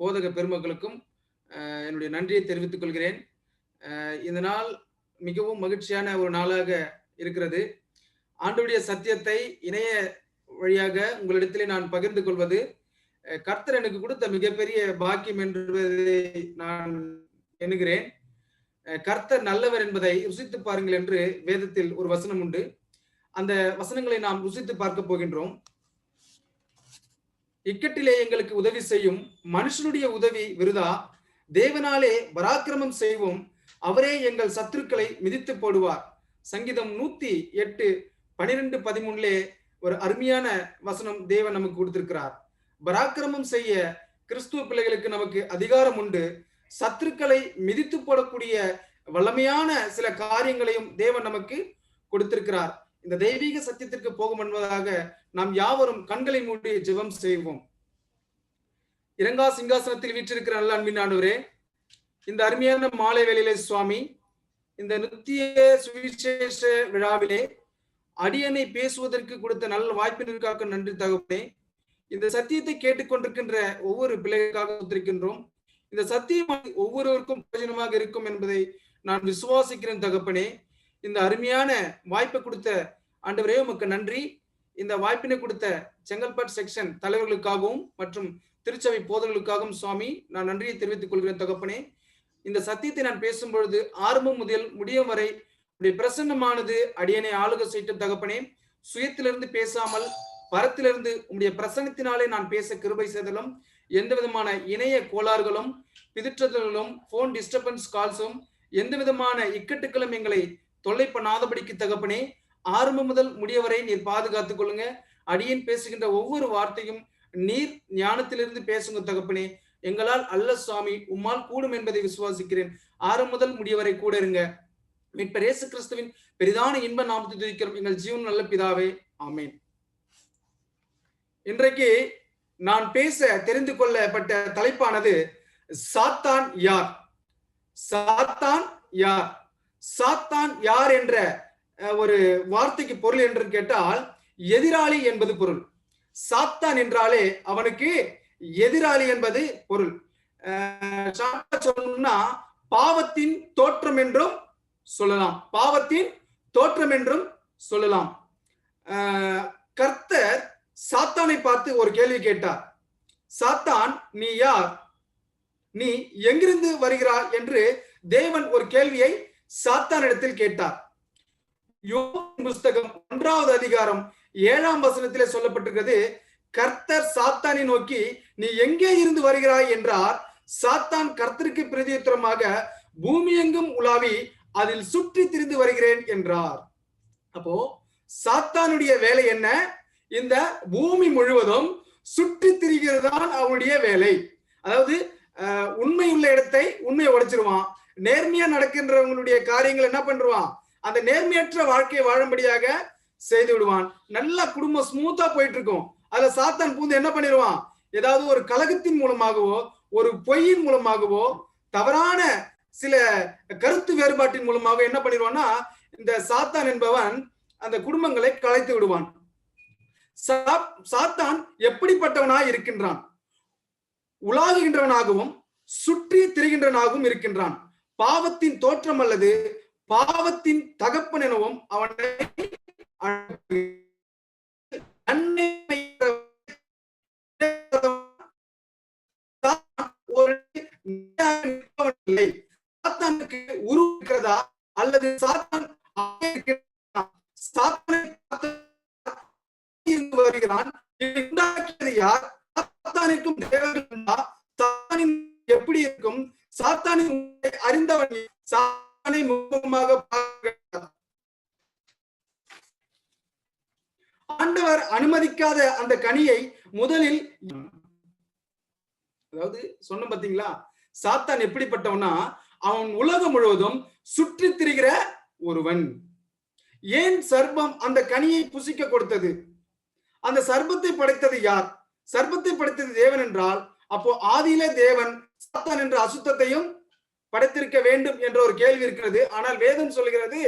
போதக பெருமக்களுக்கும் என்னுடைய நன்றியை தெரிவித்துக் கொள்கிறேன். இந்த நாள் மிகவும் மகிழ்ச்சியான ஒரு நாளாக இருக்கிறது. ஆண்டவருடைய சத்தியத்தை இணைய வழியாக உங்களிடத்திலே நான் பகிர்ந்து கொள்வது கர்த்தர் எனக்கு கொடுத்த மிகப்பெரிய பாக்கியம் என்பதை நான் எண்ணுகிறேன். கர்த்தர் நல்லவர் என்பதை ருசித்து பாருங்கள் என்று வேதத்தில் ஒரு வசனம் உண்டு. அந்த வசனங்களை நாம் ருசித்து பார்க்க போகின்றோம். இக்கட்டிலே எங்களுக்கு உதவி செய்யும் மனுஷனுடைய உதவி விருதா, தேவனாலே பராக்கிரமம் செய்வோம், அவரே எங்கள் சத்துருக்களை மிதித்து போடுவார். சங்கீதம் 108:12-13 ஒரு அருமையான வசனம் தேவன் நமக்கு கொடுத்திருக்கிறார். பராக்கிரமம் செய்ய கிறிஸ்துவ பிள்ளைகளுக்கு நமக்கு அதிகாரம் உண்டு. சத்துருக்களை மிதித்து போடக்கூடிய வல்லமையான சில காரியங்களையும் தேவன் நமக்கு கொடுத்திருக்கிறார். இந்த தெய்வீக சத்தியத்திற்கு போகும் என்பதாக நாம் யாவரும் கண்களை மூடி ஜெபம் செய்வோம். இரங்கா சிங்காசனத்தில் வீற்றிருக்கிற நல்ல அன்பின் ஆண்டவரே, இந்த அருமையான மாலை வேளையிலே சுவாமி, இந்த நித்திய சுவிசேஷ விழாவிலே அடியனை பேசுவதற்கு கொடுத்த நல்ல வாய்ப்பினருக்காக நன்றி தகப்பனே. இந்த சத்தியத்தை கேட்டுக்கொண்டிருக்கின்ற ஒவ்வொரு பிள்ளைகளுக்காக ஒத்திருக்கின்றோம். இந்த சத்தியம் ஒவ்வொருவருக்கும் பிரயோஜனமாக இருக்கும் என்பதை நான் விசுவாசிக்கிறேன் தகப்பனே. இந்த அருமையான வாய்ப்பை கொடுத்த ஆண்டவரே உமக்கு நன்றி. இந்த வாய்ப்பினை கொடுத்த செங்கல்பட்டு செக்ஷன் தலைவர்களுக்காகவும் மற்றும் திருச்சபை போதர்களுக்காகவும் சுவாமி நான் நன்றியை தெரிவித்துக் கொள்கிறேன் தகப்பனே. இந்த சத்தியத்தை நான் பேசும்பொழுது ஆரம்பம் முதல் முடியும் வரை பிரசன்னமானது அடியனை ஆளுக செய்த தகப்பனே. சுயத்திலிருந்து பேசாமல் பரத்திலிருந்து உம்முடைய பிரசன்னத்தினாலே நான் பேச கிருபை செய்தலும், எந்த விதமான இணைய கோளாறுகளும் பிதிற்றல்களும் போன் டிஸ்டர்பன்ஸ் கால்ஸும் எந்த விதமான இக்கட்டுகளும் எங்களை தொல்லை பண்ணாதபடிக்கு தகப்பனே, ஆரம்பம் முதல் முடியவரை நீர் பாதுகாத்துக் கொள்ளுங்க. அடியேன் பேசுகின்ற ஒவ்வொரு வார்த்தையும் நீர் ஞானத்திலிருந்து பேசுங்க தகப்பனே. எங்களால் அல்ல சுவாமி, உம்மால் கூடும் என்பதை விசுவாசிக்கிறேன். ஆரம்பம் முதல் முடியவரை கூட இருங்க. மீட்பர் இயேசு கிறிஸ்துவின் பெரிதான இன்ப நாமத்தை துதிக்கிறோம் எங்கள் ஜீவன் நல்ல பிதாவே, ஆமேன். இன்றைக்கு நான் பேச தெரிந்து கொள்ளப்பட்ட தலைப்பானது சாத்தான் யார். சாத்தான் யார்? சாத்தான் யார் என்ற ஒரு வார்த்தைக்கு பொருள் என்று கேட்டால் எதிராளி என்பது பொருள். சாத்தான் என்றாலே அவனுக்கு எதிராளி என்பது பொருள். சொல்லணும்னா பாவத்தின் தோற்றம் என்றும் சொல்லலாம். பாவத்தின் தோற்றம் என்றும் சொல்லலாம். கர்த்தர் சாத்தானை பார்த்து ஒரு கேள்வி கேட்டார். சாத்தான், நீ யார்? நீ எங்கிருந்து வருகிறாய் என்று தேவன் ஒரு கேள்வியை சாத்தானிடத்தில் கேட்டார். யோபு புஸ்தகம் 1வது அதிகாரம் 7ஆம் வசனத்திலே சொல்லப்பட்டிருக்கிறது, கர்த்தர் சாத்தானை நோக்கி நீ எங்கே இருந்து வருகிறாய் என்றார். சாத்தான் கர்த்தருக்கு பிரதியுத்தரமாக பூமி எங்கும் உலாவி அதில் சுற்றி திரிந்து வருகிறேன் என்றார். அப்போ சாத்தானுடைய வேலை என்ன? இந்த பூமி முழுவதும் சுற்றி திரிகிறதுதான் அவனுடைய வேலை. அதாவது உண்மை உள்ள இடத்தை உண்மையை உடைச்சிருவான். நேர்மையா நடக்கின்றவங்களுடைய காரியங்கள் என்ன பண்றான்? அந்த நேர்மையற்ற வாழ்க்கையை வாழும்படியாக செய்து விடுவான். நல்ல குடும்பம் ஸ்மூத்தா போயிட்டு இருக்கும், அதுல சாத்தான் பூந்து என்ன பண்ணிடுவான்? ஏதாவது ஒரு கலகத்தின் மூலமாகவோ ஒரு பொய்யின் மூலமாகவோ தவறான சில கருத்து வேறுபாட்டின் மூலமாக என்ன பண்ணிடுவான்னா இந்த சாத்தான் என்பவன் அந்த குடும்பங்களை கலைத்து விடுவான். சாத்தான் எப்படிப்பட்டவனாய் இருக்கின்றான்? உலாகுகின்றவனாகவும் சுற்றி திரிகின்றவனாகவும் இருக்கின்றான். பாவத்தின் தோற்றம் அல்லது பாவத்தின் தகப்பன் எனவும் அவனை உருவாக்குறதா அல்லது சாத்தான் வருகிறான். யார்? சாத்தானுக்கும் தேவர்கள் எப்படி இருக்கும்? சாத்தானின் அறிந்தவன் சாத்தானை முகமாக ஆண்டவர் அனுமதிக்காத அந்த கனியை முதலில், அதாவது சொன்ன பாத்தீங்களா, சாத்தான் எப்படிப்பட்டவனா அவன் உலகம் முழுவதும் சுற்றி திரிகிற ஒருவன். ஏன் சர்ப்பம் அந்த கனியை புசிக்க கொடுத்தது? அந்த சர்ப்பத்தை படைத்தது யார்? சர்ப்பத்தை படைத்தது தேவன் என்றால் அப்போ ஆதியிலே தேவன் சாத்தான் என்ற அசுத்தத்தையும் படைத்திருக்க வேண்டும் என்ற ஒரு கேள்வி இருக்கிறது. ஆனால் வேதம் சொல்கிறது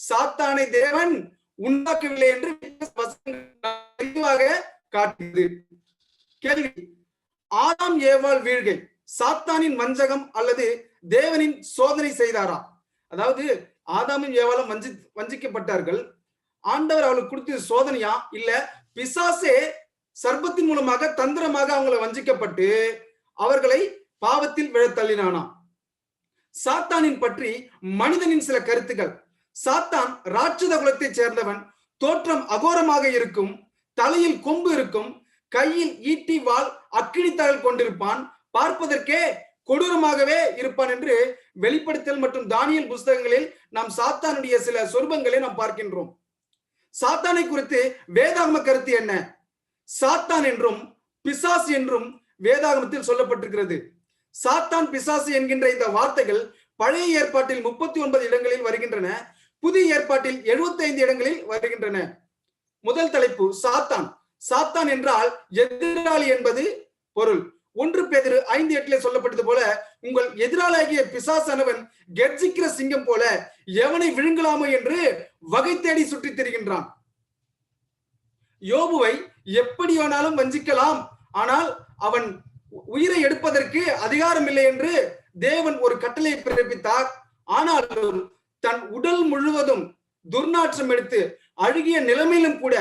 சாத்தானை தேவன் உண்டாக்கவில்லை என்று தெளிவாக காட்டுகிறது. கேள்வி, ஆதாம் ஏவாள் வீழ்கை சாத்தானின் வஞ்சகம் அல்லது தேவனின் சோதனை செய்தாரா? அதாவது ஆதாமும் ஏவாளும் வஞ்சிக்கப்பட்டார்கள். ஆண்டவர் அவளுக்கு கொடுத்த சோதனையா, இல்ல பிசாசே சர்ப்பத்தின் மூலமாக தந்திரமாக அவங்களை வஞ்சிக்கப்பட்டு அவர்களை பாவத்தில் விழத்தள்ளினானா? சாத்தானின் பற்றி மனிதனின் சில கருத்துக்கள். சாத்தான் ராட்சத குலத்தைச் சேர்ந்தவன். தோற்றம் அகோரமாக இருக்கும். தலையில் கொம்பு இருக்கும். கையில் ஈட்டி வாள் அக்கினித்தாள் கொண்டிருப்பான். பார்ப்பதற்கே கொடூரமாகவே இருப்பான் என்று வெளிப்படுத்தல் மற்றும் தானியல் புஸ்தகங்களில் நாம் சாத்தானுடைய சில சொரூபங்களை நாம் பார்க்கின்றோம். சாத்தானை குறித்து வேதாகம கருத்து என்ன? சாத்தான் என்றும் பிசாசு என்றும் வேதாகமத்தில் சொல்லப்பட்டிருக்கிறது. சாத்தான் பிசாசு என்கின்ற இந்த வார்த்தைகள் பழைய ஏற்பாட்டில் 39 இடங்களில் வருகின்றன. புதிய ஏற்பாட்டில் 75 இடங்களில் வருகின்றன. முதல் தலைப்பு சாத்தான். சாத்தான் என்றால் எதிராளி என்பது பொருள். 1 பேதுரு 5:8 சொல்லப்பட்டது போல, உங்கள் எதிராளியாகிய பிசாசானவன் கெர்ச்சிக்கிற சிங்கம் போல எவனை விழுங்கலாமோ என்று வகை தேடி சுற்றித் திரிகின்றான். யோபுவை எப்படி வேணாலும் வஞ்சிக்கலாம், ஆனால் அவன் உயிரை எடுப்பதற்கு அதிகாரம் இல்லை என்று தேவன் ஒரு கட்டளையை பிறப்பித்தார். ஆனாலும் தன் உடல் முழுவதும் துர்நாற்றம் எடுத்து அழுகிய நிலைமையிலும் கூட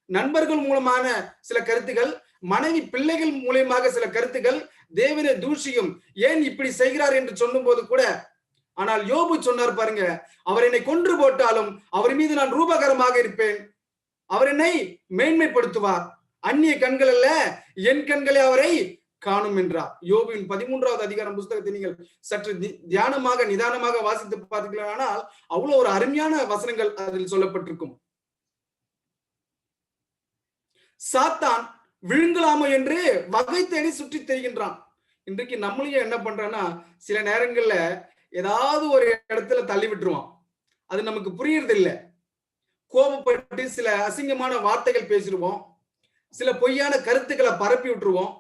நண்பர்கள் மூலமான சில கருத்துகள், மனைவி பிள்ளைகள் மூலமாக சில கருத்துகள் தேவனை தூஷியும் ஏன் இப்படி செய்கிறார் என்று சொல்லும் போது கூட, ஆனால் யோபு சொன்னார் பாருங்க, அவர் என்னை கொன்று போட்டாலும் அவர் மீது நான் ரூபகரமாக இருப்பேன், அவர் என்னை மேன்மைப்படுத்துவார், அந்நிய கண்கள் அல்ல என் கண்களே அவரை காணும் என்றார். யோபுவின் 13வது அதிகாரம் புஸ்தகத்தை நீங்கள் சற்று தியானமாக நிதானமாக வாசித்து பார்த்தீர்களானால் அவ்வளவு ஒரு அருமையான வசனங்கள் அதில் சொல்லப்பட்டிருக்கும். சாத்தான் விழுங்கலாமோ என்று வகை தேடி சுற்றி தெரிகின்றான். இன்றைக்கு நம்மளையும் என்ன பண்றான்னா, சில நேரங்கள்ல ஏதாவது ஒரு இடத்துல தள்ளி விட்டுருவான். அது நமக்கு புரியறது இல்லை. கோபப்பட்டு சில அசிங்கமான வார்த்தைகள் பேசிடுவோம். சில பொய்யான கருத்துக்களை பரப்பி விட்டுருவோம்.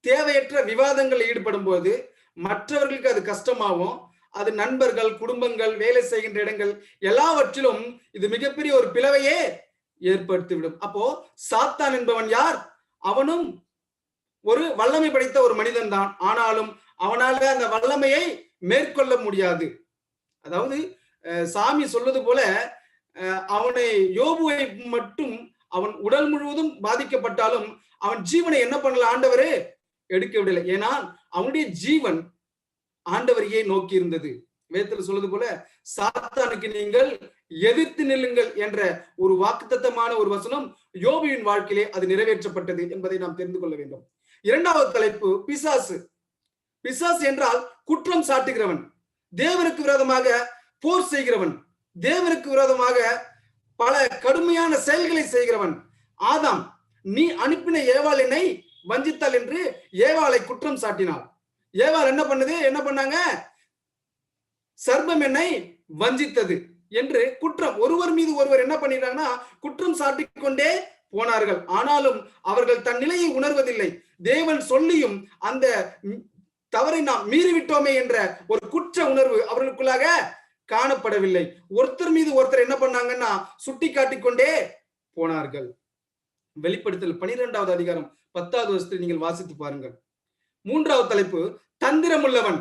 தேவையற்ற விவாதங்கள் ஈடுபடும் போது மற்றவர்களுக்கு அது கஷ்டமாகும். அது நண்பர்கள், குடும்பங்கள், வேலை செய்கின்ற இடங்கள் எல்லாவற்றிலும் இது மிகப்பெரிய ஒரு பிளவையே ஏற்படுத்திவிடும். அப்போ சாத்தான் என்பவன் யார்? அவனும் ஒரு வல்லமை படைத்த ஒரு மனிதன் தான். ஆனாலும் அவனால அந்த வல்லமையை மேற்கொள்ள முடியாது. அதாவது சாமி சொல்வது போல, அவனை யோபுவை மட்டும் அவன் உடல் முழுவதும் பாதிக்கப்பட்டாலும் அவன் ஜீவனை என்ன பண்ணல ஆண்டவரே எடுக்க விடலை. ஏன்னா அவனுடைய ஜீவன் ஆண்டவரையே நோக்கி இருந்தது. வேதத்தில் சொல்வது போல, சாத்தானுக்கு நீங்கள் எதிர்த்து நில்லுங்கள் என்ற ஒரு வாக்குத்தத்தமான ஒரு வசனம் யோபுவின் வாழ்க்கையிலே அது நிறைவேற்றப்பட்டது என்பதை நாம் தெரிந்து கொள்ள வேண்டும். இரண்டாவது தலைப்பு பிசாசு. பிசாசு என்றால் குற்றம் சாட்டுகிறவன், தேவனுக்கு விரோதமாக போர் செய்கிறவன், தேவனுக்கு விரோதமாக பல கடுமையான செயல்களை செய்கிறவன். ஆதாம், நீ அனுப்பின ஏவாள் என்னை வஞ்சித்தாள் என்று ஏவாளை குற்றம் சாட்டினாள். ஏவாள் என்ன பண்ணாங்க? சர்ப்பம் என்னை வஞ்சித்தது என்று குற்றம், ஒருவர் மீது ஒருவர் என்ன பண்ணிட்டாங்கன்னா குற்றம் சாட்டிக் கொண்டே போனார்கள். ஆனாலும் அவர்கள் தன் நிலையை உணர்வதில்லை. தேவன் சொல்லியும் அந்த தவறை நாம் மீறிவிட்டோமே என்ற ஒரு குற்ற உணர்வு அவர்களுக்குள்ளாக காணப்படவில்லை. ஒருத்தர் மீது ஒருத்தர் என்ன பண்ணாங்கன்னா சுட்டி காட்டிக்கொண்டே போனார்கள். வெளிப்படுத்தல் 12வது அதிகாரம் 10வது வசனத்தை நீங்கள் வாசித்து பாருங்கள். மூன்றாவது தலைப்பு தந்திரம் உள்ளவன்.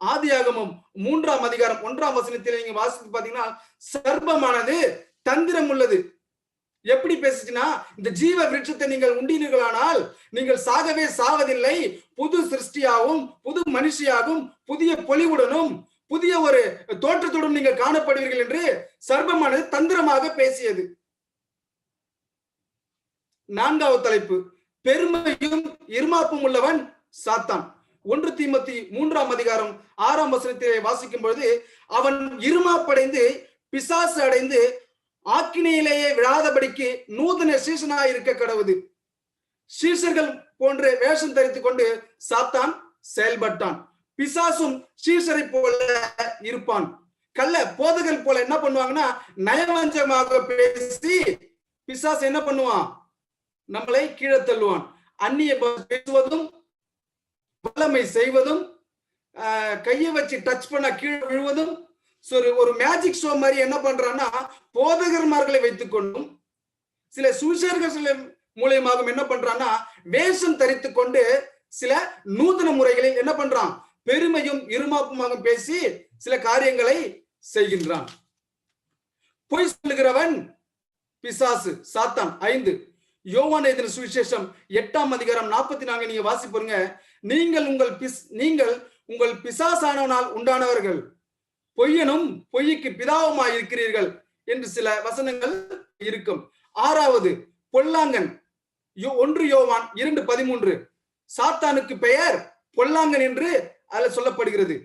ஆதியாகமம் 3ஆம் அதிகாரம் 1ஆம் வசனத்தில் நீங்க வாசித்து பாத்தீங்கன்னா, சர்ப்பமானது தந்திரம் உள்ளது. எப்படி பேசுச்சுன்னா, இந்த ஜீவ விருட்சத்தை நீங்கள் உண்டீர்களானால் நீங்கள் சாகவே சாவதில்லை, புது சிருஷ்டியாகவும் புது மனுஷியாகவும் புதிய பொலிவுடனும் புதிய ஒரு தோற்றத்துடன் நீங்கள் காணப்படுவீர்கள் என்று சர்ப்பமானது தந்திரமாக பேசியது. நான்காவது தலைப்பு பெருமையும் இருமாப்பும் உள்ளவன் சாத்தான். 1 தீமோத்தி 3ஆம் அதிகாரம் 6ஆம் வசனத்தை வாசிக்கும் பொழுது, அவன் இருமாப்படைந்து பிசாசு அடைந்து ஆக்கினையிலேயே விழாதபடிக்கு நூதன சீசனாய் இருக்க கடவுது. சீசர்கள் போன்ற வேஷம் தரித்துக் கொண்டு சாத்தான் செயல்பட்டான். பிசாசும் சீசரை போல இருப்பான். கள்ள போதகர்கள் போல என்ன பண்ணுவாங்கன்னா நயவஞ்சமாக பேசி பிசாசு என்ன பண்ணுவான்? நம்மளை கீழே தள்ளுவான். அந்நிய பேசுவதும் வல்லமை செய்வதும் கையை வச்சு டச் பண்ண கீழே விழுவதும் ஒரு மேஜிக் ஷோ மாதிரி என்ன பண்றான்னா போதகர்மார்களை வைத்துக் கொண்டும் சில சுவிசேஷர்கள் மூலியமாக என்ன பண்றான்னா வேஷம் தரித்து கொண்டு சில நூதன முறைகளில் என்ன பண்றான்? பெருமையும் இருமாப்புமாக பேசி சில காரியங்களை செய்கின்றான். பொய் சொல்லுகிறவன் பிசாசு, சாத்தான். 5 யோவான் எழுதின சுவிசேஷம் 8ஆம் அதிகாரம் 44 நீங்க வாசிப்பீங்க. நீங்கள் உங்கள் பிசாசானவனால் உண்டானவர்கள், பொய்யனும் பொய்யுக்கு பிதாவுமாய் இருக்கிறீர்கள் என்று சில வசனங்கள் இருக்கும். 6வது பொல்லாங்கன், 1 யோவான் 2:13 சாத்தானுக்கு பெயர் பொல்லாங்கன் என்று அதில் சொல்லப்படுகிறது.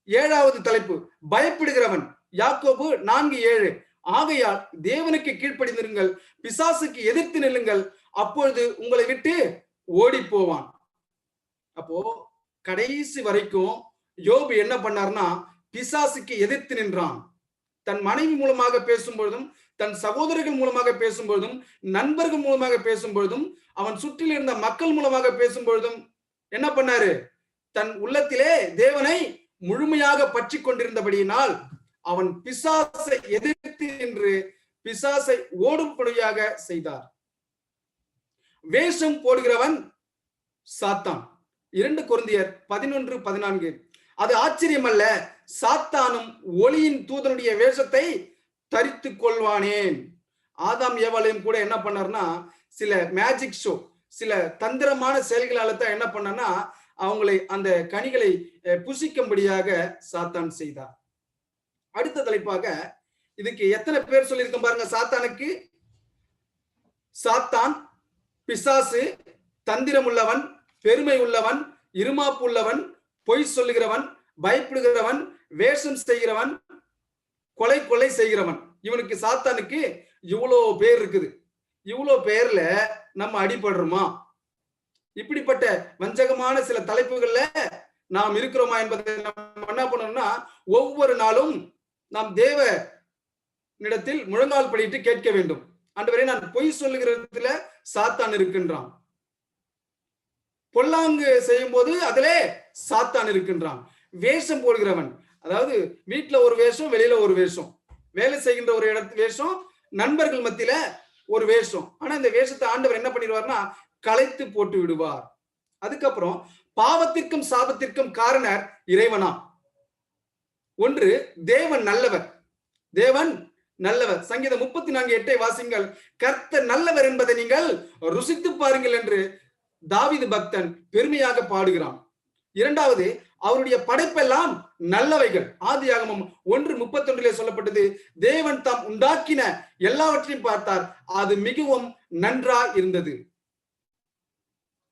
7வது தலைப்பு பயப்படுகிறவன், யாக்கோபு 4:7 ஆகையால் தேவனுக்கு கீழ்ப்படிந்திருங்கள், பிசாசுக்கு எதிர்த்து நில்லுங்கள், அப்பொழுது உங்களை விட்டு ஓடி போவான். அப்போ கடைசி வரைக்கும் யோபு என்ன பண்ணார்னா பிசாசுக்கு எதிர்த்து நின்றான். தன் மனைவி மூலமாக பேசும்பொழுதும், தன் சகோதரர்கள் மூலமாக பேசும்பொழுதும், நண்பர்கள் மூலமாக பேசும்பொழுதும், அவன் சுற்றில் இருந்த மக்கள் மூலமாக பேசும்பொழுதும் என்ன பண்ணாரு? தன் உள்ளத்திலே தேவனை முழுமையாக பற்றி கொண்டிருந்தபடியினால் அவன் பிசாசை எதிர்த்து நின்று பிசாசை ஓடும்படியாக செய்தார். வேஷம் போடுகிறவன் சாத்தான். 2 கொரிந்தியர் 11:14 அது ஆச்சரியமல்ல, சாத்தானும் ஒளியின் தூதனுடைய வேஷத்தை தரித்துக் கொள்வானேன். ஆதாம் ஏவாளையும் கூட என்ன பண்ணார்னா சில மேஜிக் ஷோ, சில தந்திரமான செயல்களால தான் என்ன பண்ணனா அவங்களை அந்த கனிகளை புசிக்கும்படியாக சாத்தான் செய்தார். அடுத்த தலைப்பாக இதுக்கு எத்தனை பேர் சொல்லியிருக்கோம் பாருங்க. சாத்தானுக்கு சாத்தான், பிசாசு, தந்திரம் உள்ளவன், பெருமை உள்ளவன், இருமாப்பு உள்ளவன், பொய் சொல்லுகிறவன், பயப்படுகிறவன், வேஷம் செய்கிறவன், கொலை செய்கிறவன். இவனுக்கு சாத்தானுக்கு இவ்வளோ பேர் இருக்குது. இவ்வளோ பேர்ல நம்ம அடிபடுறோமா? இப்படிப்பட்ட வஞ்சகமான சில தலைப்புகள்ல நாம் இருக்கிறோமா என்பதை நம்ம என்ன பண்ணணும்னா ஒவ்வொரு நாளும் நாம் தேவனிடத்தில் முழங்கால் படிட்டு கேட்க வேண்டும். ஆண்டவரே, நான் பொய் சொல்லுகிறதுல சாத்தான் இருக்கின்றான், பொல்லாங்கு செய்யும் போது அதிலே சாத்தான் இருக்கின்றான். வேஷம் போடுகிறவன், அதாவது வீட்டுல ஒரு வேஷம், வெளியில ஒரு வேஷம், வேலை செய்கின்ற ஒரு இடத்து வேஷம், நண்பர்கள் மத்தியில ஒரு வேஷம். ஆனா இந்த வேஷத்தை ஆண்டவர் என்ன பண்ணிடுவார்னா களைத்து போட்டு விடுவார். அதுக்கப்புறம் பாவத்திற்கும் சாபத்திற்கும் காரணர் இறைவனா? 1 தேவன் நல்லவர், தேவன் நல்லவர். சங்கீதம் 34:8 வாசிங்கள். கர்த்தர் நல்லவர் என்பதை நீங்கள் ருசித்து பாருங்கள் என்று தாவீது பக்தன் பெருமையாக பாடுகிறான். 2வது அவருடைய படைப்பெல்லாம் நல்லவைகள். ஆதியாகமம் 1:31 சொல்லப்பட்டது, தேவன் தாம் உண்டாக்கின எல்லாவற்றையும் பார்த்தார், அது மிகவும் நன்றா இருந்தது.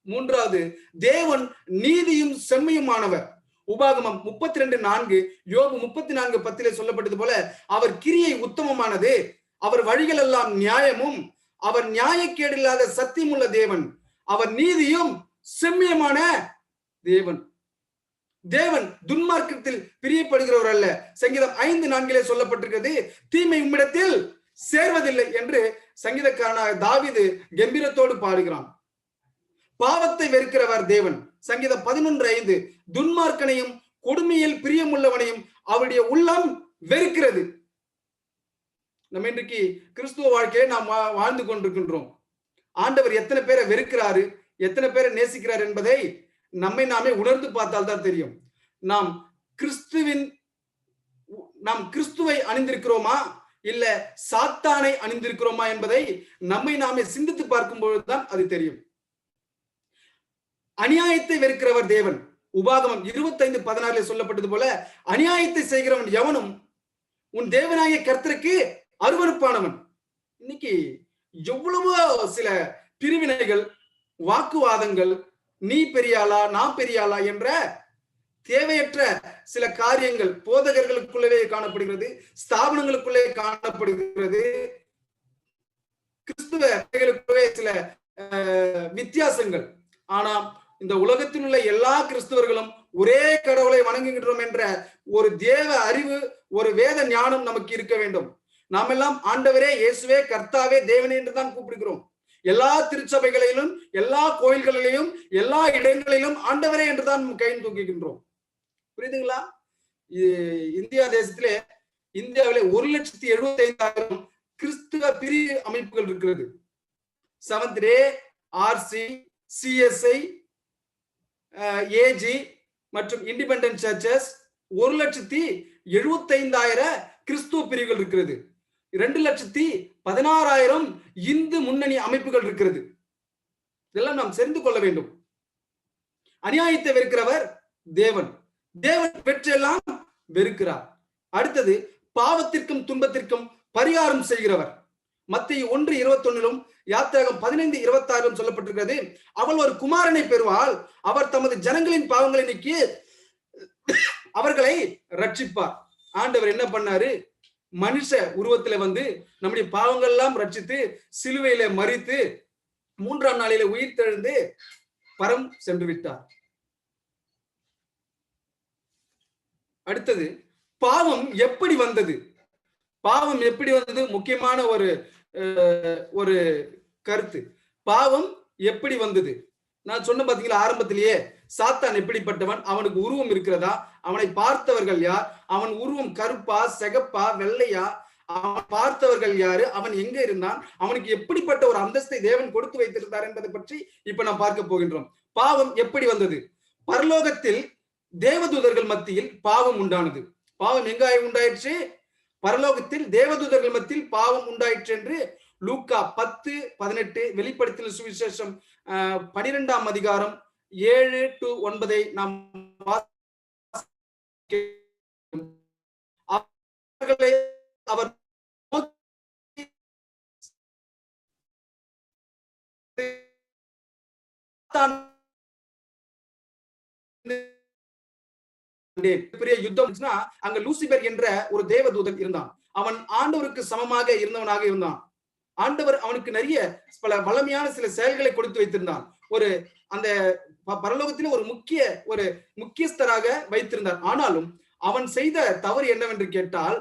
3வது தேவன் நீதியும் செம்மையுமானவர். உபாகமம் 32:4, யோபு 34:10 சொல்லப்பட்டது போல அவர் கிரியை உத்தமமானது, அவர் வழிகள் எல்லாம் நியாயமும், அவர் நியாயக்கேடு இல்லாத சத்தியமுள்ள தேவன், அவர் நீதியும் செம்மையுமான தேவன். தேவன் துன்மார்க்கத்தில் பிரியப்படுகிறவர் அல்ல. சங்கீதம் 5:4 சொல்லப்பட்டிருக்கிறது, தீமை உம்மிடத்தில் சேர்வதில்லை என்று சங்கீதக்காரனாக தாவீது கம்பீரத்தோடு பாடுகிறான். பாவத்தை வெறுக்கிறவர் தேவன். சங்கீதம் 11:5 துன்மார்க்கனையும் கொடுமையில் பிரியமுள்ளவனையும் அவருடைய உள்ளம் வெறுக்கிறது. நம்ம இன்றைக்கு கிறிஸ்துவ வாழ்க்கையை நாம் வாழ்ந்து கொண்டிருக்கின்றோம். ஆண்டவர் எத்தனை பேரை வெறுக்கிறாரு, எத்தனை பேரை நேசிக்கிறார் என்பதை நம்மை நாமே உணர்ந்து பார்த்தால் தான் தெரியும். நாம் கிறிஸ்துவை அணிந்திருக்கிறோமா இல்ல சாத்தானை அணிந்திருக்கிறோமா என்பதை நம்மை நாமே சிந்தித்து பார்க்கும் பொழுதுதான் அது தெரியும். அநியாயத்தை வெறுக்கிறவர் தேவன். உபாகமம் 25:16 சொல்லப்பட்டது போல அநியாயத்தை செய்கிறவன் எவனும் உன் தேவனாகிய கர்த்தருக்கு அருவருப்பானவன். இன்னைக்கு எவ்வளவோ சில பிரிவினைகள், வாக்குவாதங்கள், நீ பெரியாளா நான் பெரியாளா என்ற தேவையற்ற சில காரியங்கள் போதகர்களுக்குள்ளே காணப்படுகிறது, ஸ்தாபனங்களுக்குள்ளே காணப்படுகிறது, கிறிஸ்துவ சில வித்தியாசங்கள். ஆனா இந்த உலகத்தில் உள்ள எல்லா கிறிஸ்தவர்களும் ஒரே கடவுளை வணங்குகின்றோம் என்ற ஒரு தேவ அறிவு, ஒரு வேத ஞானம் நமக்கு இருக்க வேண்டும். நாம் எல்லாம் ஆண்டவரே, இயேசுவே, கர்த்தாவே, தேவனே என்றுதான் கூப்பிடுகிறோம். எல்லா திருச்சபைகளிலும், எல்லா கோயில்களிலும், எல்லா இடங்களிலும் ஆண்டவரே என்றுதான் கையில் தூக்குகின்றோம். புரியுதுங்களா? இந்தியா தேசத்திலே, இந்தியாவிலே 1,75,000 கிறிஸ்துவ பிரிவு அமைப்புகள் இருக்கிறது. Seventh day, RC, CSI, AG மற்றும் இண்டிபெண்டன்ட் சர்ச்சஸ் 1,75,000 கிறிஸ்துவ பிரிவுகள் இருக்கிறது. 2,16,000 இந்து முன்னணி அமைப்புகள் இருக்கிறது. இதெல்லாம் நாம் தெரிந்து கொள்ள வேண்டும். அநியாயத்தை வெறுக்கிறவர் தேவன், தேவன் வெற்றெல்லாம் வெறுக்கிறார். அடுத்தது, பாவத்திற்கும் துன்பத்திற்கும் பரிகாரம் செய்கிறவர். மத்தேயு 1:21 யாத்திராகமம் 15:26 சொல்லப்பட்டிருக்கிறது. அவள் ஒரு குமாரனை பெறுவாள், அவர் தமது ஜனங்களின் பாவங்களை நீக்கி அவர்களை ரட்சிப்பார். ஆண்டவர் என்ன பண்ணாரு? மனுஷ உருவத்தில வந்து நம்முடைய பாவங்கள் எல்லாம் ரட்சித்து சிலுவையில மரித்து 3ஆம் நாளில உயிர் தெழுந்து பரம் சென்று விட்டார். அடுத்தது, பாவம் எப்படி வந்தது? பாவம் எப்படி வந்தது? முக்கியமான ஒரு கருத்து. பாவம் எப்படி வந்தது? நான் சொன்ன பாத்தீங்களா ஆரம்பத்திலேயே, சாத்தான் எப்படிப்பட்டவன், அவனுக்கு உருவம் இருக்கிறதா, அவனை பார்த்தவர்கள் யார், அவன் உருவம் கருப்பா சிகப்பா வெள்ளையா, அவன் பார்த்தவர்கள் யாரு, அவன் எங்க இருந்தான், அவனுக்கு எப்படிப்பட்ட ஒரு அந்தஸ்தை தேவன் கொடுத்து வைத்திருந்தார் என்பதை பற்றி இப்ப நாம் பார்க்க போகின்றோம். பாவம் எப்படி வந்தது? பரலோகத்தில் தேவதூதர்கள் மத்தியில் பாவம் உண்டானது. பாவம் எங்க உண்டாயிற்று? பரலோகத்தில் தேவதூதர்கள் மத்தியில் பாவம் உண்டாயிற்று என்று லூக்கா 10:18, வெளிப்படுத்தின சுவிசேஷம் 12ஆம் அதிகாரம் 7-9 நாம் அவர் பெரிய யுத்தம். அங்க லூசிபர் என்ற ஒரு தேவதூதன் இருந்தான். அவன் ஆண்டவருக்கு சமமாக இருந்தவனாக இருந்தான். ஆண்டவர் அவனுக்கு நிறைய பல வல்லமையான சில செயல்களை கொடுத்து வைத்திருந்தான். அந்த பரலோகத்தில் ஒரு முக்கியஸ்தராக வைத்திருந்தார். ஆனாலும் அவன் செய்த தவறு என்னவென்று கேட்டால்,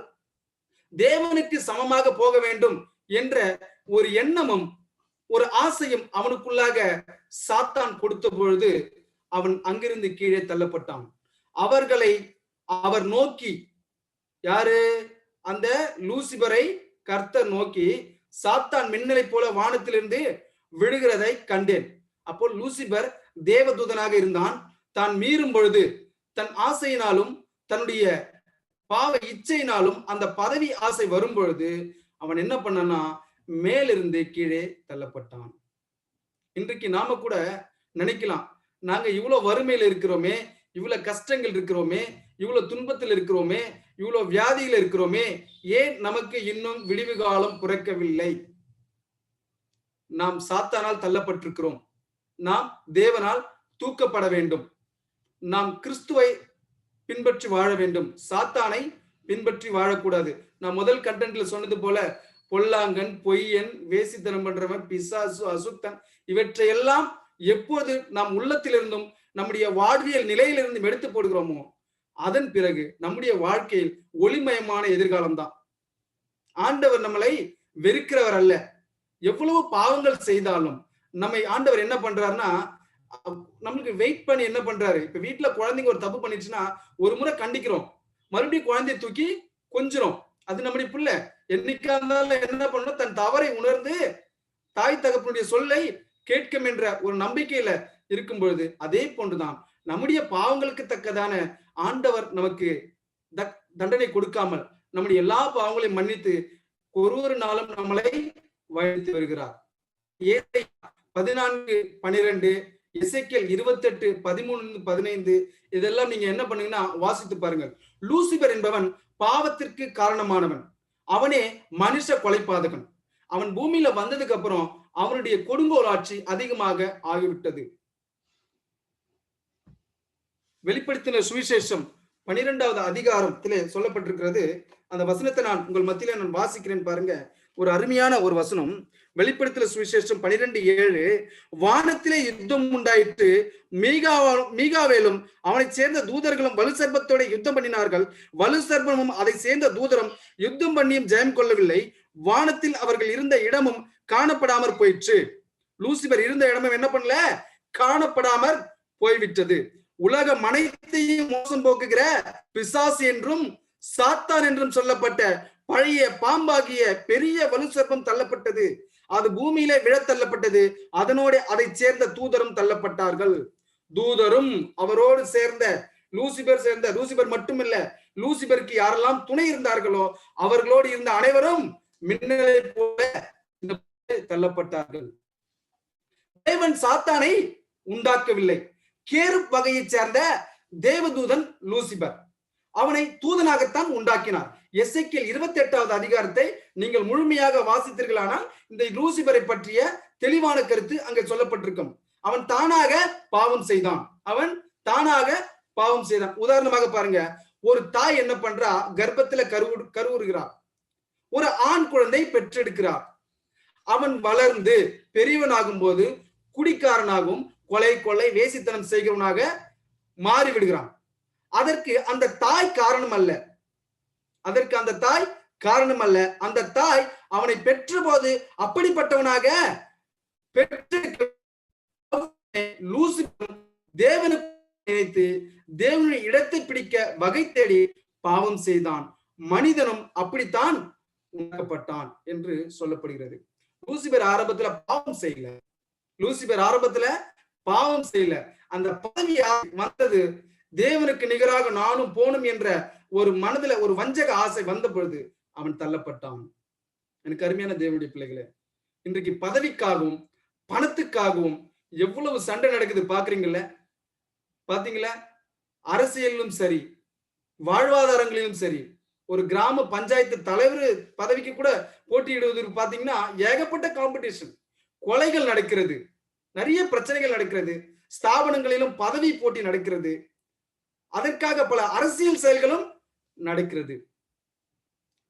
தேவனுக்கு சமமாக போக வேண்டும் என்ற ஒரு எண்ணமும் ஒரு ஆசையும் அவனுக்குள்ளாக சாத்தான் கொடுத்த பொழுது அவன் அங்கிருந்து கீழே தள்ளப்பட்டான். அவர்களை அவர் நோக்கி, யாரு? அந்த லூசிபரை கர்த்தர் நோக்கி, சாத்தான் மின்னலை போல வானத்திலிருந்து விழுகிறதை கண்டேன். அப்போ லூசிபர் தேவதூதனாக இருந்தான். தான் மீறும் பொழுது தன் ஆசையினாலும் தன்னுடைய பாவ இச்சையினாலும் அந்த பதவி ஆசை வரும் பொழுது அவன் என்ன பண்ணான்னா, மேலிருந்து கீழே தள்ளப்பட்டான். இன்றைக்கு நாம கூட நினைக்கலாம், நாங்க இவ்வளவு வறுமையில இருக்கிறோமே, இவ்வளவு கஷ்டங்கள் இருக்கிறோமே, இவ்வளவு துன்பத்தில் இருக்கிறோமே, இவ்வளவு வியாதியில இருக்கிறோமே, ஏன் நமக்கு இன்னும் விடிவு காலம் பிறக்கவில்லை? நாம் சாத்தானால் தள்ளப்பட்டிருக்கிறோம். நாம் தேவனால் தூக்கப்பட வேண்டும். நாம் கிறிஸ்துவை பின்பற்றி வாழ வேண்டும், சாத்தானை பின்பற்றி வாழக்கூடாது. நான் முதல் கண்டென்ட்ல சொன்னது போல, பொல்லாங்கன், பொய்யன், வேசித்தனம் பண்றவன், பிசாசு, அசுத்தன், இவற்றையெல்லாம் எப்போது நாம் உள்ளத்திலிருந்தும் நம்முடைய வாழ்வியல் நிலையிலிருந்து எடுத்து போடுகிறோமோ, அதன் பிறகு நம்முடைய வாழ்க்கையில் ஒளிமயமான எதிர்காலம் தான். ஆண்டவர் நம்மளை வெறுக்கிறவர் அல்ல. எவ்வளவு பாவங்கள் செய்தாலும் நம்மை ஆண்டவர் என்ன பண்றாருன்னா, நம்மளுக்கு வெயிட் பண்ணி என்ன பண்றாரு? இப்ப வீட்டுல குழந்தைங்க ஒரு தப்பு பண்ணிச்சுன்னா ஒரு முறை கண்டிக்கிறோம், மறுபடியும் குழந்தைய தூக்கி கொஞ்சிரும். அது நம்முடைய பிள்ளை. என்னைக்கா இருந்தாலும் என்ன பண்ணணும்? தன் தவறை உணர்ந்து தாய் தகப்பனுடைய சொல்லை கேட்கும் என்ற ஒரு நம்பிக்கையில இருக்கும் பொழுது, அதே போன்றுதான் நம்முடைய பாவங்களுக்கு தக்கதான ஆண்டவர் நமக்கு தண்டனை கொடுக்காமல் நம்முடைய எல்லா பாவங்களையும் மன்னித்து ஒரு நாளும் நம்மளை வழித்து வருகிறார். 14:12, எசேக்கியேல் 28:13-15 இதெல்லாம் நீங்க என்ன பண்ணுங்கன்னா வாசித்து பாருங்கள். லூசிபர் என்பவன் பாவத்திற்கு காரணமானவன். அவனே மனுஷ கொலைபாதகன். அவன் பூமியில வந்ததுக்கு அப்புறம் அவனுடைய கொடுங்கோல் ஆட்சி அதிகமாக ஆகிவிட்டது. வெளிப்படுத்தின சுவிசேஷம் 12வது அதிகாரத்திலே சொல்லப்பட்டிருக்கிறது. அந்த வசனத்தை நான் உங்கள் மத்தியில நான் வாசிக்கிறேன் பாருங்க. ஒரு அருமையான ஒரு வசனம். வெளிப்படுத்தின சுவிசேஷம் 12:7, வானத்திலே யுத்தம் உண்டாயிற்று, மீகாவேலும் அவனை சேர்ந்த தூதர்களும் வலு சர்ப்பத்தோட யுத்தம் பண்ணினார்கள். வலு சர்ப்பமும் அதை சேர்ந்த தூதரும் யுத்தம் பண்ணியும் ஜெயம் கொள்ளவில்லை. வானத்தில் அவர்கள் இருந்த இடமும் காணப்படாமற் போயிற்று. லூசிபர் இருந்த இடமும் என்ன பண்ணல? காணப்படாமற் போய்விட்டது. உலகம் அனைத்தையும் மோசம் போக்குகிற பிசாசு என்றும் சாத்தான் என்றும் சொல்லப்பட்ட பழைய பாம்பாகிய பெரிய வலு சர்ப்பம் தள்ளப்பட்டது. அது பூமியிலே விழத்தள்ளப்பட்டது. அதனோட அதை சேர்ந்த தூதரும் தள்ளப்பட்டார்கள். தூதரும் அவரோடு சேர்ந்த லூசிபர் மட்டுமில்ல, லூசிபருக்கு யாரெல்லாம் துணை இருந்தார்களோ அவர்களோடு இருந்த அனைவரும் மின்னலை போல தள்ளப்பட்டார்கள். தேவன் சாத்தானை உண்டாக்கவில்லை. கேருப் வகையை சேர்ந்த தேவதூதன் லூசிபர். அவனை தூதனாகத்தான் உண்டாக்கினார். எசேக்கியேல் 28வது அதிகாரத்தை நீங்கள் முழுமையாக வாசித்தீர்களானால் இந்த லூசிபரை பற்றிய தெளிவான கருத்து அங்கே சொல்லப்பட்டிருக்கும். அவன் தானாக பாவம் செய்தான். உதாரணமாக பாருங்க, ஒரு தாய் என்ன பண்றா? கர்ப்பத்துல கருவுறுகிறார். ஒரு ஆண் குழந்தை பெற்றெடுக்கிறார். அவன் வளர்ந்து பெரியவனாகும் போது குடிக்காரனாகவும் கொலை வேசித்தனம் செய்கிறவனாக மாறிவிடுகிறான். அதற்கு அந்த தாய் காரணம் அல்ல. அந்த தாய் அவனை பெற்ற போது அப்படிப்பட்டவனாக தேவனுக்கு நினைத்து தேவனுடைய இடத்தை பிடிக்க வகை தேடி பாவம் செய்தான். மனிதனும் அப்படித்தான் உண்டாக்கப்பட்டான் என்று சொல்லப்படுகிறது. லூசிபர் ஆரம்பத்துல பாவம் செய்யல. அந்த பதவி வந்தது தேவனுக்கு நிகராக நானும் போனும் என்ற ஒரு மனதுல ஒரு வஞ்சக ஆசை வந்த பொழுது அவன் தள்ளப்பட்டான். எனக்கு அருமையான தேவனுடைய பிள்ளைகளே, இன்றைக்கு பதவிக்காகவும் பணத்துக்காகவும் எவ்வளவு சண்டை நடக்குது பாத்தீங்களா? அரசியலிலும் சரி, வாழ்வாதாரங்களிலும் சரி, ஒரு கிராம பஞ்சாயத்து தலைவர் பதவிக்கு கூட போட்டியிடுவதற்கு பாத்தீங்கன்னா ஏகப்பட்ட காம்படிஷன், கொலைகள் நடக்கிறது, நிறைய பிரச்சனைகள் நடக்கிறது, ஸ்தாபனங்களிலும் பதவி போட்டி நடக்கிறது, அதற்காக பல அரசியல் செயல்களும் நடக்கிறது.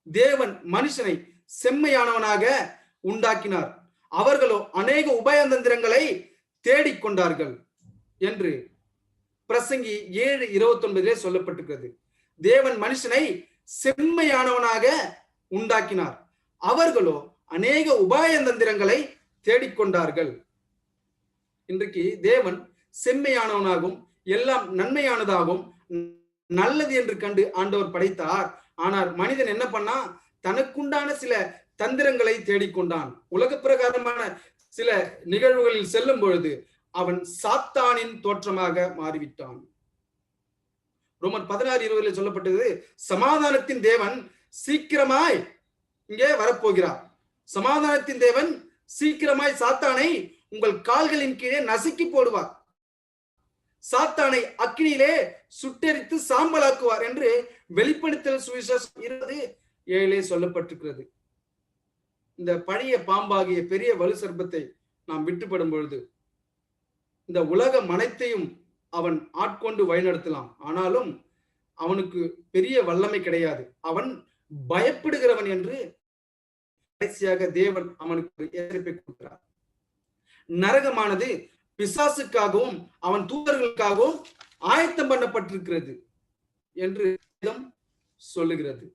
தேவன் மனுஷனை செம்மையானவனாக உண்டாக்கினார். அவர்களோ அநேக உபயதந்திரங்களை தேடிக்கொண்டார்கள் என்று பிரசங்கி 7:29 சொல்லப்பட்டிருக்கிறது. தேவன் மனுஷனை செம்மையானவனாக உண்டாக்கினார். அவர்களோ அநேக உபாயதந்திரங்களை தேடிக்கொண்டார்கள். இன்றைக்கு தேவன் செம்மையானவனாகவும் எல்லாம் நன்மையானதாகவும் நல்லது என்று கண்டு ஆண்டவர் படைத்தார். ஆனால் மனிதன் என்ன பண்ணா? தனக்குண்டான சில தந்திரங்களை தேடிக்கொண்டான். உலக பிரகாரமான சில நிகழ்வுகளில் செல்லும் பொழுது அவன் சாத்தானின் தோற்றமாக மாறிவிட்டான். ரோமர் 16:20 சொல்லப்பட்டது, சமாதானத்தின் தேவன் சீக்கிரமாய் இங்கே வரப்போகிறார். சமாதானத்தின் தேவன் சீக்கிரமாய் சாத்தானை உங்கள் கால்களின் கீழே நசுக்கி போடுவார், சாத்தானை அக்கினியிலே சுட்டெரித்து சாம்பலாக்குவார் என்று வெளிப்படுத்தல் சுவிசேஷம் 20:7 சொல்லப்பட்டிருக்கிறது. இந்த பழைய பாம்பாகிய பெரிய வலு சர்ப்பத்தை நாம் விட்டுப்படும் பொழுது இந்த உலகம் அனைத்தையும் அவன் ஆட்கொண்டு வழிநடத்தலாம். ஆனாலும் அவனுக்கு பெரிய வல்லமை கிடையாது. அவன் பயப்படுகிறவன் என்று கடைசியாக தேவன் அவனுக்கு எச்சரிப்பை கொடுக்கிறார். நரகமானது பிசாசுக்காகவும் அவன் தூதர்களுக்காகவும் ஆயத்தம் பண்ணப்பட்டிருக்கிறது என்று சொல்லுகிறது.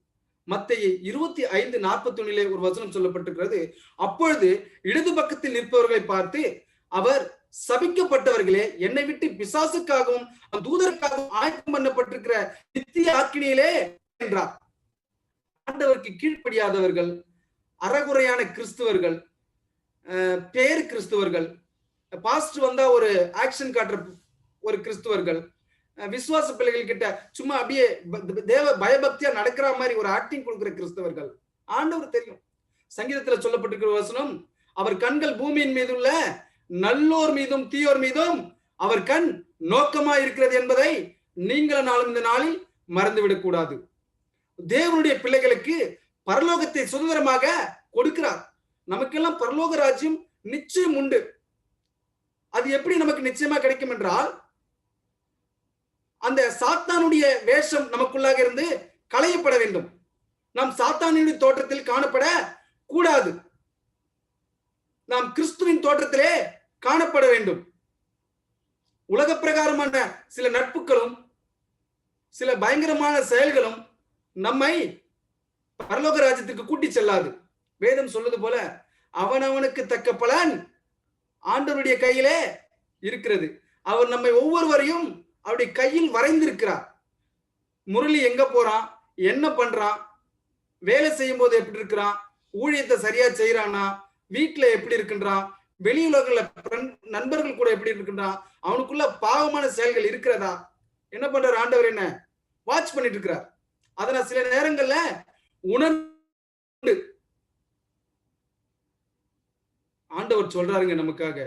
மத்தேயு 25:41 ஒரு வசனம் சொல்லப்பட்டிருக்கிறது. அப்பொழுது இடது பக்கத்தில் நிற்பவர்களை பார்த்து அவர், சபிக்கப்பட்டவர்களே, என்னை விட்டு பிசாசுக்காகவும் தூதருக்காகவும் ஆயத்தம் பண்ணப்பட்டிருக்கிற நித்திய ஆக்கினியிலே என்றார். ஆண்டவருக்கு கீழ்ப்படியாதவர்கள், அறகுறையான கிறிஸ்துவர்கள், பேர் கிறிஸ்துவர்கள், பாஸ்ட் வந்தா ஒரு ஆக்ஷன் காட்டுற ஒரு கிறிஸ்துவர்கள், விசுவாச பிள்ளைகள் கிட்ட சும்மா அப்படியே தேவ பயபக்தியா நடக்கிற மாதிரி ஒரு ஆக்டிங் கொடுக்கிற கிறிஸ்தவர்கள். ஆண்டவர் தெரியும். சங்கீதத்துல சொல்லப்பட்டிருக்கிற வசனம், அவர் கண்கள் பூமியின் மீது உள்ள நல்லோர் மீதும் தீயோர் மீதும் அவர் கண் நோக்கமா இருக்கிறது என்பதை நீங்கள் நாளும் இந்த நாளில் மறந்துவிடக் கூடாது. தேவனுடைய பிள்ளைகளுக்கு பரலோகத்தை சுதந்திரமாக கொடுக்கிறார். நமக்கெல்லாம் பரலோக ராஜ்யம் நிச்சயம் உண்டு. அது எப்படி நமக்கு நிச்சயமா கிடைக்கும் என்றால், அந்த சாத்தானுடைய வேஷம் நமக்குள்ளாக இருந்து களையப்பட வேண்டும். நாம் சாத்தானுடைய தோற்றத்தில் காணப்பட கூடாது. நாம் கிறிஸ்துவின் தோற்றத்திலே காணப்பட வேண்டும். உலக பிரகாரமான சில நட்புகளும் சில பயங்கரமான செயல்களும் நம்மை பரலோக ராஜ்யத்துக்கு கூட்டி செல்லாது. வேதம் சொல்வது போல அவனவனுக்கு தக்க பலன் ஆண்டவருடைய கையிலே இருக்கிறது. அவர் நம்மை ஒவ்வொருவரையும் அவருடைய கையில் வரைந்திருக்கிறார். முரளி எங்க போறான், என்ன பண்றான், வேலை செய்யும் போது எப்படி இருக்கிறான், ஊழியத்தை சரியா செய்யறானா, வீட்டுல எப்படி இருக்கின்றான், வெளியுலகில் நண்பர்கள் கூட எப்படி இருக்கின்றான், அவனுக்குள்ள பாவமான செயல்கள் இருக்கிறதா, என்ன பண்றாரு ஆண்டவர், என்ன வாட்ச் பண்ணிட்டு இருக்கிறார். அதை நான் சில நேரங்கள்ல உணர்ந்து ஆண்டவர் சொல்றாருங்க நமக்காக.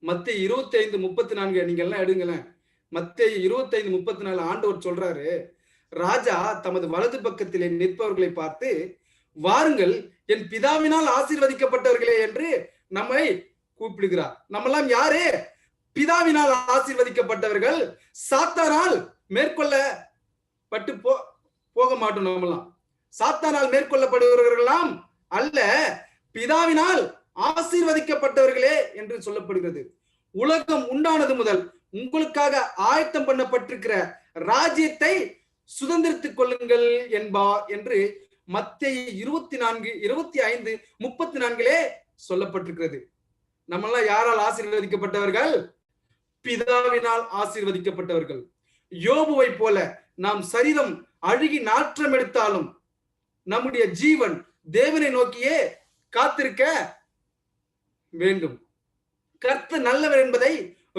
மத்தேயு 25:34 நீங்க எல்லாம் எடுங்களேன். மத்தேயு 25:34 ஆண்டவர் சொல்றாரு, ராஜா தமது வலது பக்கத்திலே நிற்பவர்களை பார்த்து, வாருங்கள் என் பிதாவினால் ஆசீர்வதிக்கப்பட்டவர்களே என்று நம்மை கூப்பிடுகிறார். நம்மெல்லாம் யாரு? பிதாவினால் ஆசீர்வதிக்கப்பட்டவர்கள். சாத்தானால் மேற்கொள்ளப்பட்டு போக மாட்டோம். நம்மலாம் சாத்தானால் மேற்கொள்ளப்படுகிறவர்களாம் அல்ல, பிதாவினால் ஆசீர்வதிக்கப்பட்டவர்களே என்று சொல்லப்படுகிறது. உலகம் உண்டானது முதல் உங்களுக்காக ஆயத்தம் பண்ணப்பட்டிருக்கிற ராஜ்யத்தை சுதந்திரித்துக் கொள்ளுங்கள் என்பார் என்று மத்தேயு 24:25-34 சொல்லப்பட்டிருக்கிறது. நம்மெல்லாம் யாரால் ஆசீர்வதிக்கப்பட்டவர்கள்? பிதாவினால் ஆசீர்வதிக்கப்பட்டவர்கள். யோபுவை போல நாம் சரீரம் அழுகி நாற்றம் எடுத்தாலும் நம்முடைய ஜீவன் தேவனை நோக்கியே காத்திருக்க வேண்டும். கர்த்தர் நல்லவர் என்பதை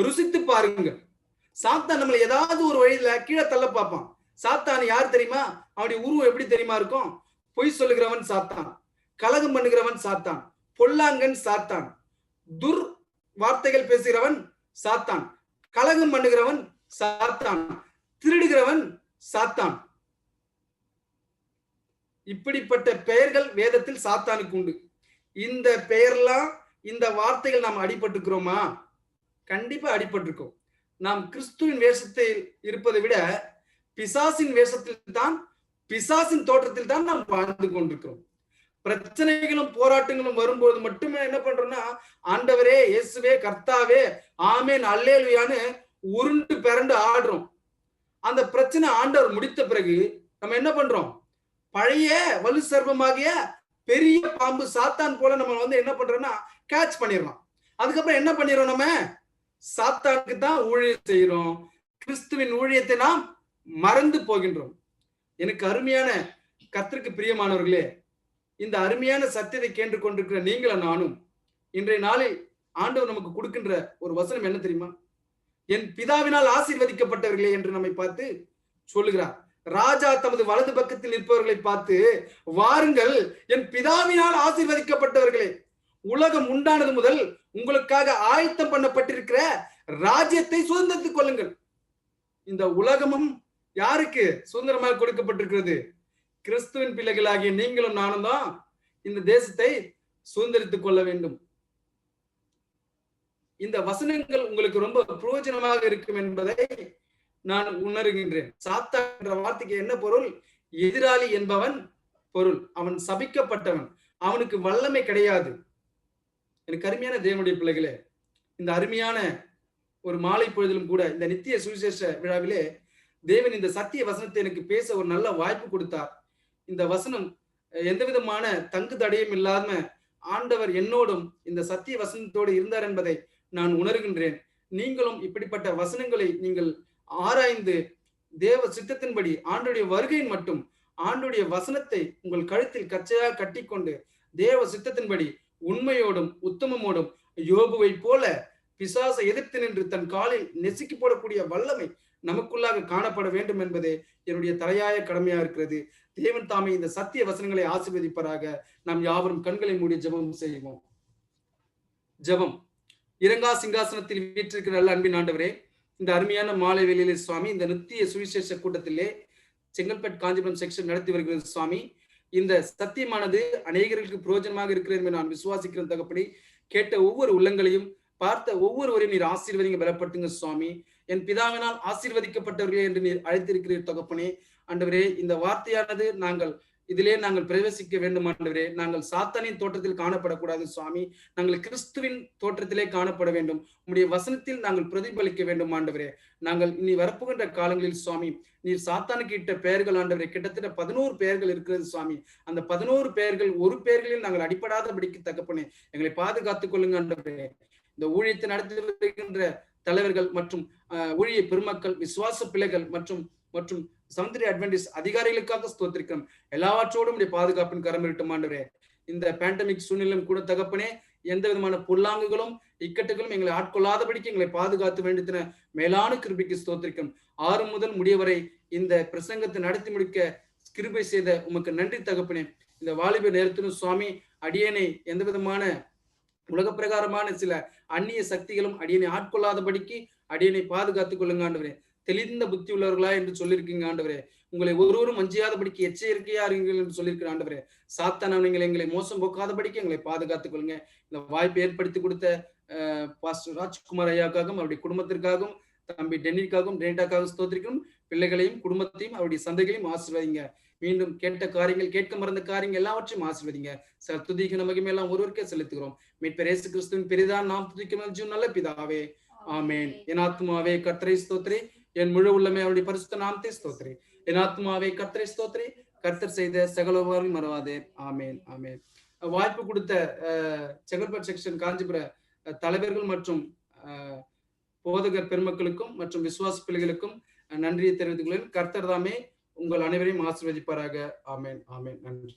ருசித்து பாருங்கள். சாத்தான் நம்மளை ஏதாவது ஒரு வழியில கீழே தள்ள பார்ப்பான். சாத்தான் யார் தெரியுமா? அவனுடைய உருவம் எப்படி தெரியுமா இருக்கும்? பொய் சொல்லுகிறவன் சாத்தான், கலகம் பண்ணுகிறவன் சாத்தான், பொல்லாங்கன் சாத்தான், துர் வார்த்தைகள் பேசுகிறவன் சாத்தான், கலகம் பண்ணுகிறவன் சாத்தான், திருடுகிறவன் சாத்தான். இப்படிப்பட்ட பெயர்கள் வேதத்தில் சாத்தானுக்கு உண்டு. இந்த பெயர்லாம், இந்த வார்த்தைகள் நாம் அடிபட்டுக்கிறோமா? கண்டிப்பா அடிபட்டிருக்கோம். நாம் கிறிஸ்துவின் வேஷத்தில் இருப்பதை விட பிசாசின் வேஷத்தில் தான், பிசாசின் தோற்றத்தில் தான் நாம் வாழ்ந்து கொண்டிருக்கிறோம். பிரச்சனைகளும் போராட்டங்களும் வரும்போது மட்டுமே என்ன பண்றோம்னா, ஆண்டவரே, இயேசுவே, கர்த்தாவே, ஆமென், அல்லேலூயான்னு உருண்டு பிறண்டு ஆடுறோம். அந்த பிரச்சனை ஆண்டவர் முடித்த பிறகு நம்ம என்ன பண்றோம்? பழைய வலு சர்ப்பமாகிய பெரிய பாம்பு சாத்தான் போல நம்ம என்ன பண்றோம்னா கேட்ச் பண்ணிடலாம். அதுக்கப்புறம் என்ன பண்ணிடுறோம்? நம்ம சாத்தானுக்கு தான் ஊழியம் செய்யறோம். கிறிஸ்துவின் ஊழியத்தை நாம் மறந்து போகின்றோம். எனக்கு அருமையான கர்த்தருக்கு பிரியமானவர்களே, இந்த அருமையான சத்தியத்தை கேட்டு கொண்டிருக்கிற நீங்களும் நானும் இன்றைய நாளில் ஆண்டவர் நமக்கு கொடுக்கின்ற ஒரு வசனம் என்ன தெரியுமா? என் பிதாவினால் ஆசீர்வதிக்கப்பட்டவர்களே என்று நம்மை பார்த்து சொல்லுகிறார். ராஜா தமது வலது பக்கத்தில் நிற்பவர்களை பார்த்து, வாருங்கள் என் பிதாவினால் ஆசீர்வதிக்கப்பட்டவர்களே, உலகம் உண்டானது முதல் உங்களுக்காக ஆயத்தம் பண்ணப்பட்டிருக்கிற ராஜ்யத்தை சுதந்திரித்துக் கொள்ளுங்கள். இந்த உலகமும் யாருக்கு சுதந்திரமாக கொடுக்கப்பட்டிருக்கிறது? கிறிஸ்துவின் பிள்ளைகளாகிய நீங்களும் நானும் தான் இந்த தேசத்தை சுதந்திரித்துக் கொள்ள வேண்டும். இந்த வசனங்கள் உங்களுக்கு ரொம்ப பிரயோஜனமாக இருக்கும் என்பதை நான் உணர்கின்றேன். சாத்தான் என்ற வார்த்தைக்கு என்ன பொருள்? எதிராளி என்பவன் பொருள். அவன் சபிக்கப்பட்டவன், அவனுக்கு வல்லமை கிடையாது. எனக்கு அருமையான தேவனுடைய பிள்ளைகளே, இந்த அருமையான ஒரு மாலை பொழுதிலும் கூட இந்த நித்திய சுவிசேஷ விழாவிலே தேவன் இந்த சத்திய வசனத்தை எனக்கு பேச ஒரு நல்ல வாய்ப்பு கொடுத்தார். இந்த வசனம் எந்த விதமான தங்கு தடையும் இல்லாம ஆண்டவர் என்னோடும் இந்த சத்திய வசனத்தோடு இருந்தார் என்பதை நான் உணர்கின்றேன். நீங்களும் இப்படிப்பட்ட வசனங்களை நீங்கள் ஆராய்ந்து தேவ சித்தத்தின்படி ஆண்டுடைய வருகையின் மட்டும் ஆண்டுடைய வசனத்தை உங்கள் கழுத்தில் கச்சையாக கட்டிக்கொண்டு தேவ சித்தத்தின்படி உண்மையோடும் உத்தமமோடும் யோபுவை போல பிசாசை எதிர்த்து நின்று தன் காலில் நெசுக்கி போடக்கூடிய வல்லமை நமக்குள்ளாக காணப்பட வேண்டும் என்பதே என்னுடைய தலையாய கடமையா இருக்கிறது. தேவன் தாமே இந்த சத்திய வசனங்களை ஆசீர்வதிப்பதாக. நாம் யாவரும் கண்களை மூடி ஜெபம் செய்வோம். ஜெபம். இரங்கா சிங்காசனத்தில் வீற்றிருக்கிற நல்ல அன்பின் ஆண்டவரே, இந்த அருமையான மாலை வேளையிலே சுவாமி, இந்த நித்திய சுவிசேஷ கூட்டத்திலே செங்கல்பட்டு காஞ்சிபுரம் செக்ஷன் நடத்தி வருகிறது சுவாமி. இந்த சத்தியமானது அநேகர்களுக்கு பிரயோஜனமாக இருக்கிறது என்று நான் விசுவாசிக்கிற தகப்படி கேட்ட ஒவ்வொரு உள்ளங்களையும் பார்த்த ஒவ்வொருவரையும் நீர் ஆசீர்வதிங்க, பலப்படுத்துங்க சுவாமி. என் பிதாவினால் ஆசீர்வதிக்கப்பட்டவர்களே என்று நீர் அழைத்திருக்கிறீர் தகப்பனே. ஆண்டவரே, இந்த வார்த்தையானது இதிலே நாங்கள் பிரவேசிக்க வேண்டும் ஆண்டவரே. நாங்கள் சாத்தானின் தோற்றத்தில் காணப்படக்கூடாது சுவாமி, நாங்கள் கிறிஸ்துவின் தோற்றத்திலே காணப்பட வேண்டும். உம்முடைய வசனத்தில் நாங்கள் பிரதிபலிக்க வேண்டும் ஆண்டவரே. நாங்கள் இனி வரப்புகின்ற காலங்களில் சுவாமி, நீர் சாத்தானுக்கு இட்ட பெயர்கள் ஆண்டவரே கிட்டத்தட்ட 11 பெயர்கள் இருக்கிறது சுவாமி. அந்த 11 பெயர்கள் ஒரு பெயர்களில் நாங்கள் அடிப்படாதபடிக்கு தகப்பனே எங்களை பாதுகாத்துக் கொள்ளுங்க ஆண்டவரே. இந்த ஊழியத்தை நடத்தி வருகின்ற தலைவர்கள் மற்றும் ஊழிய பெருமக்கள், விசுவாச பிள்ளைகள் மற்றும் சமுத்திரி அட்வென்டிஸ்ட் அதிகாரிகளுக்காக ஸ்தோத்திரிக்கிறோம். எல்லாவற்றோடும் பாதுகாப்பின் கரம் இருக்கட்டும் ஆண்டவரே. இந்த பேண்டமிக் சூழ்நிலையும் கூட தகப்பனே எந்த விதமான பொல்லாங்குகளும் இக்கட்டுகளும் எங்களை ஆட்கொள்ளாதபடிக்கு எங்களை பாதுகாத்து வேண்டித்தின மேலான கிருபைக்கு ஸ்தோத்திரிக்கும். 6 முதல் முடியவரை இந்த பிரசங்கத்தை நடத்தி முடிக்க கிருபை செய்த உமக்கு நன்றி தகப்பனே. இந்த வாலிப நேரத்திலும் சுவாமி அடியேனை எந்த விதமான உலக பிரகாரமான சில அந்நிய சக்திகளும் அடியனை ஆட்கொள்ளாதபடிக்கு அடியனை பாதுகாத்துக் கொள்ளுங்க ஆண்டவரே. தெளிந்த புத்தி உள்ளவர்களா என்று சொல்லியிருக்கீங்க ஆண்டவரே. உங்களை ஒருவரும் வஞ்சியாதபடிக்கு எச்சரிக்கையா இருங்கள் என்று சொல்லியிருக்கிற ஆண்டவரே. சாத்தான எங்களை மோசம் போக்காதபடிக்கு எங்களை பாதுகாத்துக் கொள்ளுங்க. இந்த வாய்ப்பை ஏற்படுத்தி கொடுத்த பாஸ்டர் ராஜ்குமார் ஐயாக்காகவும் அவருடைய குடும்பத்திற்காகவும் தம்பி டென்னிக்காகவும் டேட்டாக்காகவும் ஸ்தோத்திரிக்கும். பிள்ளைகளையும் குடும்பத்தையும் அவருடைய சந்தைகளையும் ஆசீர்வதிங்க. மீண்டும் கேட்ட காரியங்கள் கேட்க மறந்த காரியங்கள் எல்லாவற்றையும் ஆசீர்வதிங்க. துதிக்க மகிமை எல்லாம் ஒருவருக்கே செலுத்துகிறோம். மீட்பர் இயேசு கிறிஸ்துவின் பெரிதான் நாம் துதிக்கும் நல்ல பிதாவே, ஆமென். என் ஆத்மாவே கர்த்தரை ஸ்தோத்திரி, என் முழு உள்ளமே அவருடைய பரிசுத்த நாமத்தை ஸ்தோத்திரி. என் ஆத்மாவே கர்த்தரை ஸ்தோத்திரி, கர்த்தர் செய்த சகலவாரையும் மறவாதே. ஆமென், ஆமென். வாய்ப்பு கொடுத்த செங்கல்பட்டு செக்ஷன் காஞ்சிபுர தலைவர்கள் மற்றும் போதகர் பெருமக்களுக்கும் மற்றும் விசுவாச பிள்ளைகளுக்கும் நன்றியை தெரிவித்துக் கொள்கிறேன். கர்த்தர் தாமே உங்கள் அனைவரையும் ஆசீர்வதிப்பாராக. ஆமென், ஆமென். நன்றி.